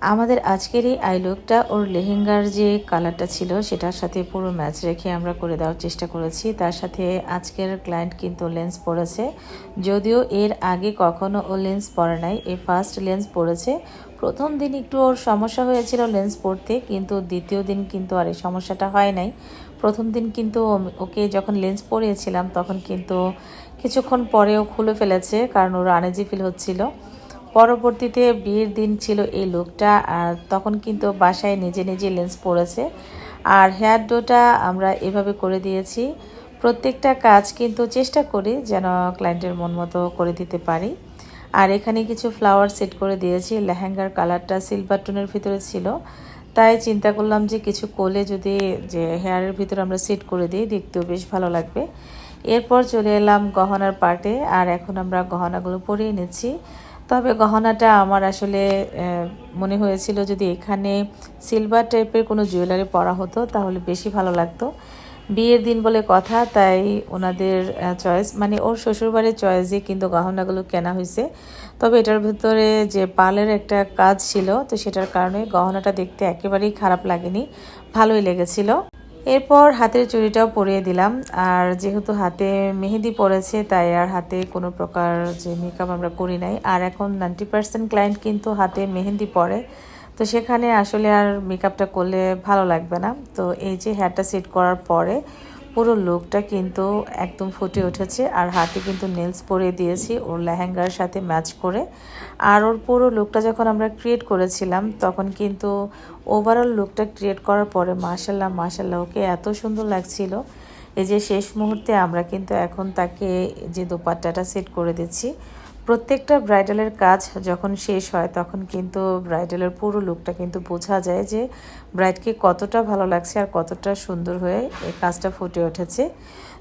আমাদের আজকের এই আই লুকটা ওর লেহেঙ্গার যে কালারটা ছিল সেটার সাথে পুরো ম্যাচ রেখে আমরা করে দেওয়ার চেষ্টা করেছি। তার সাথে আজকের ক্লায়েন্ট কিন্তু লেন্স পরেছে, যদিও এর আগে কখনো ও লেন্স পরে নাই, এই ফার্স্ট লেন্স পরেছে। প্রথম দিন একটু ওর সমস্যা হয়েছিল লেন্স পরতে, কিন্তু দ্বিতীয় দিন কিন্তু আর এই সমস্যাটা হয় নাই। প্রথম দিন কিন্তু ওকে যখন লেন্স পরিয়েছিলাম তখন কিন্তু কিছুক্ষণ পরেও খুলে ফেলেছে, কারণ ওর আনইজি ফিল হচ্ছিল। পরবর্তীতে বিয়ের দিন ছিল এই লুকটা, আর তখন কিন্তু বাসায় নিজে নিজে লেন্স পড়েছে। আর হেয়ার ডোটা আমরা এভাবে করে দিয়েছি। প্রত্যেকটা কাজ কিন্তু চেষ্টা করি যেন ক্লায়েন্টের মন মতো করে দিতে পারি। আর এখানে কিছু ফ্লাওয়ার সেট করে দিয়েছি। লেহেঙ্গার কালারটা সিলভার টোনের ভিতরে ছিল, তাই চিন্তা করলাম যে কিছু কোলে যদি যে হেয়ারের ভিতরে আমরা সেট করে দিই, দেখতেও বেশ ভালো লাগবে। এরপর চলে এলাম গহনার পার্টে, আর এখন আমরা গহনাগুলো পরিয়ে নিচ্ছি। তবে গহনাটা আমার আসলে মনে হয়েছিল যদি এখানে সিলভার টাইপের কোনো জুয়েলারি পরা হতো তাহলে বেশি ভালো লাগতো। বিয়ের দিন বলে কথা, তাই ওনাদের চয়েস মানে ওর শ্বশুরবাড়ির চয়েসে কিন্তু গহনাগুলো কেনা হয়েছে। তবে এটার ভিতরে যে পালের একটা কাজ ছিল, তো সেটার কারণে গহনাটা দেখতে একেবারেই খারাপ লাগেনি, ভালোই লেগেছিল। এরপর হাতের চুড়িটাও পরিয়ে দিলাম। আর যেহেতু হাতে মেহেদি পড়েছে, তাই আর হাতে কোনো প্রকার যে মেকআপ আমরা করি নাই। আর এখন 90% ক্লায়েন্ট কিন্তু হাতে মেহেদি পরে, তো সেখানে আসলে আর মেকআপটা করলে ভালো লাগবে না। তো এই যে হেয়ারটা সেট করার পরে পুরো লুকটা কিন্তু একদম ফুটে উঠেছে। আর হাতে কিন্তু নেলস পরিয়ে দিয়েছি ওর লেহেঙ্গার সাথে ম্যাচ করে। আর ওর পুরো লুকটা যখন আমরা ক্রিয়েট করেছিলাম তখন কিন্তু ওভারঅল লুকটা ক্রিয়েট করার পরে মাশাল্লাহ মাশাল্লাহ ওকে এত সুন্দর লাগছিল। এই যে শেষ মুহূর্তে আমরা কিন্তু এখন তাকে যে দোপাট্টাটা সেট করে দিচ্ছি। প্রত্যেকটা ব্রাইডালের কাজ যখন শেষ হয় তখন কিন্তু ব্রাইডালের পুরো লুকটা কিন্তু বোঝা যায় যে ব্রাইডকে কতটা ভালো লাগছে আর কতটা সুন্দর হয়ে এই কাজটা ফুটে উঠেছে।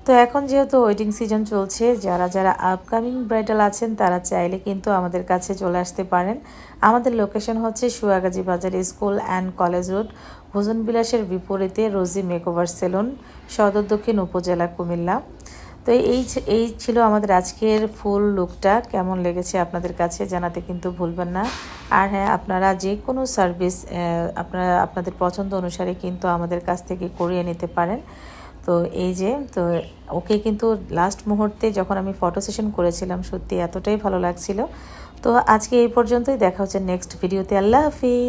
তো এখন যেহেতু ওয়েডিং সিজন চলছে, যারা যারা আপকামিং ব্রাইডাল আছেন তারা চাইলে কিন্তু আমাদের কাছে চলে আসতে পারেন। আমাদের লোকেশন হচ্ছে সুয়াগাজী বাজার স্কুল অ্যান্ড কলেজ রোড, ভোজন বিলাসের বিপরীতে রোজি মেকওভার সেলুন, সদর দক্ষিণ উপজেলা, কুমিল্লা। তো এই ছিল আমাদের আজকের ফুল লুকটা। কেমন লেগেছে আপনাদের কাছে জানাতে কিন্তু ভুলবেন না। আর হ্যাঁ, আপনারা যে কোনো সার্ভিস আপনারা আপনাদের পছন্দ অনুসারে কিন্তু আমাদের কাছ থেকে করিয়ে নিতে পারেন। তো এই যে তো ওকে কিন্তু লাস্ট মুহূর্তে যখন আমি ফটো সেশন করেছিলাম সত্যি এতটাই ভালো লাগছিল। তো আজকে এই পর্যন্তই, দেখা হচ্ছে নেক্সট ভিডিওতে। আল্লাহ হাফিজ।